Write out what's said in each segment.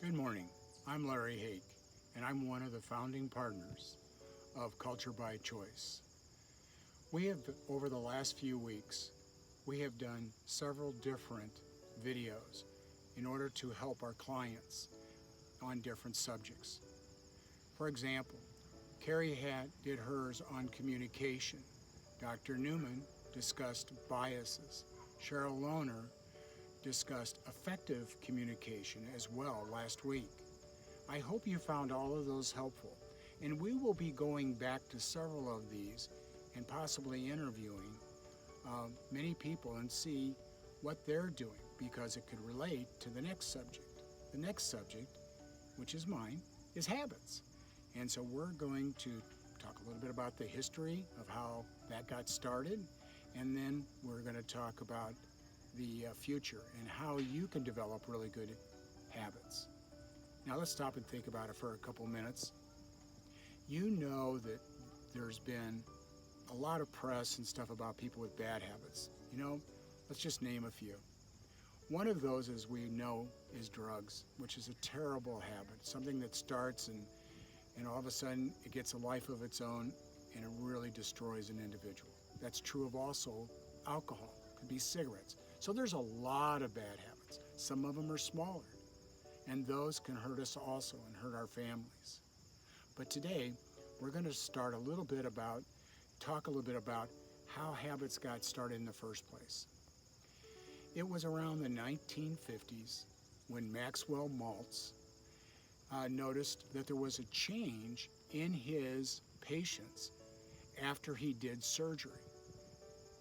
Good morning. I'm Larry Hake, and I'm one of the founding partners of Culture by Choice. We have, over the last few weeks, we have done several different videos in order to help our clients on different subjects. For example, Carrie did hers on communication. Dr. Newman discussed biases. Cheryl Lohner discussed effective communication as well last week. I hope you found all of those helpful, and we will be going back to several of these and possibly interviewing many people and see what they're doing, because it could relate to the next subject. The next subject, which is mine, is habits. And so we're going to talk a little bit about the history of how that got started, and then we're going to talk about the future and how you can develop really good habits. Now let's stop and think about it for a couple minutes. You know that there's been a lot of press and stuff about people with bad habits. Let's just name a few. One of those, as we know, is drugs, which is a terrible habit, something that starts and all of a sudden it gets a life of its own and it really destroys an individual. That's true of also alcohol, it could be cigarettes. So there's a lot of bad habits. Some of them are smaller, and those can hurt us also and hurt our families. But today, we're going to talk a little bit about how habits got started in the first place. It was around the 1950s when Maxwell Maltz noticed that there was a change in his patients after he did surgery.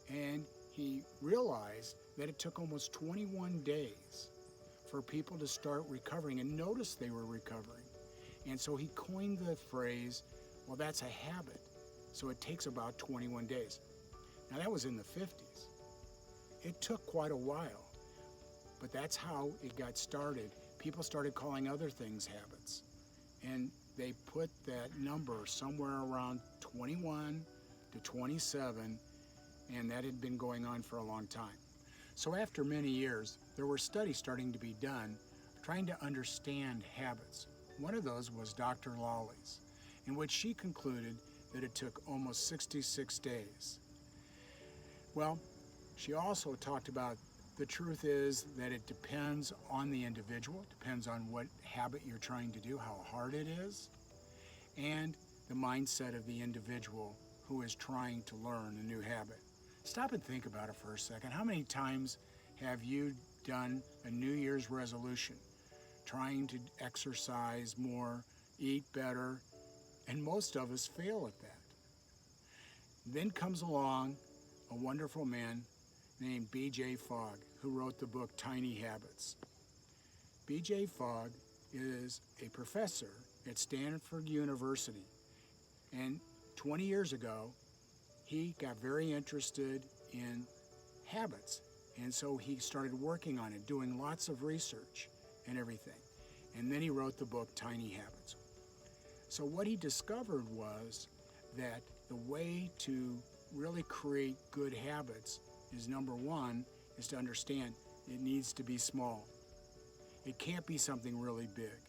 And he realized that it took almost 21 days for people to start recovering and notice they were recovering. And so he coined the phrase, well, that's a habit. So it takes about 21 days. Now that was in the 50s. It took quite a while, but that's how it got started. People started calling other things habits. And they put that number somewhere around 21 to 27, and that had been going on for a long time. So after many years, there were studies starting to be done trying to understand habits. One of those was Dr. Lawley's, in which she concluded that it took almost 66 days. Well, she also talked about the truth is that it depends on the individual, depends on what habit you're trying to do, how hard it is, and the mindset of the individual who is trying to learn a new habit. Stop and think about it for a second. How many times have you done a New Year's resolution, trying to exercise more, eat better, and most of us fail at that? Then comes along a wonderful man named B.J. Fogg, who wrote the book Tiny Habits. B.J. Fogg is a professor at Stanford University, and 20 years ago, he got very interested in habits, and so he started working on it, doing lots of research and everything. And then he wrote the book Tiny Habits. So what he discovered was that the way to really create good habits is, number one, is to understand it needs to be small. It can't be something really big.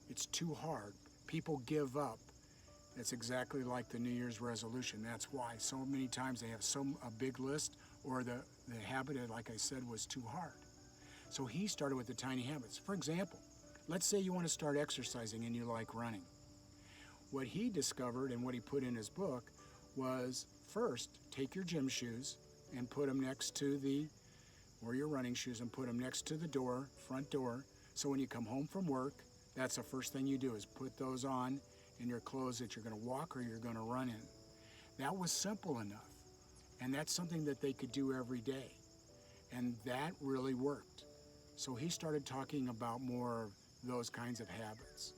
It's too hard. People give up. That's exactly like the New Year's resolution. That's why so many times they have a big list, or the habit, like I said, was too hard. So he started with the tiny habits. For example, let's say you want to start exercising and you like running. What he discovered and what he put in his book was, first, take your gym shoes and put them next to or your running shoes, and put them next to the door, front door. So when you come home from work, that's the first thing you do, is put those on in your clothes that you're going to walk or you're going to run in. That was simple enough. And that's something that they could do every day. And that really worked. So he started talking about more of those kinds of habits.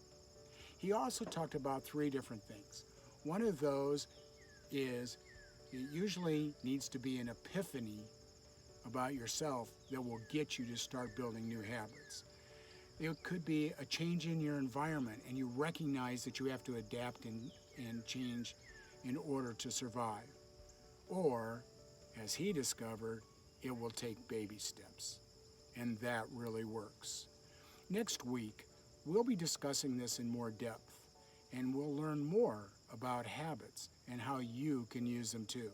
He also talked about 3 different things. One of those is, it usually needs to be an epiphany about yourself that will get you to start building new habits. It could be a change in your environment, and you recognize that you have to adapt and change in order to survive. Or, as he discovered, it will take baby steps. And that really works. Next week, we'll be discussing this in more depth, and we'll learn more about habits and how you can use them too.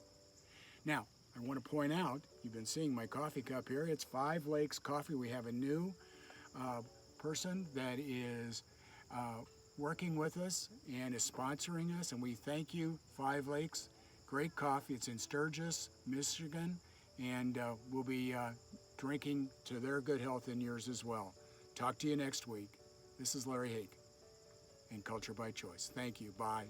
Now, I want to point out, you've been seeing my coffee cup here. It's Five Lakes Coffee. We have a new person that is working with us and is sponsoring us, and we thank you, Five Lakes. Great coffee. It's in Sturgis, Michigan, and we'll be drinking to their good health and yours as well. Talk to you next week. This is Larry Hake and Culture by Choice. Thank you. Bye.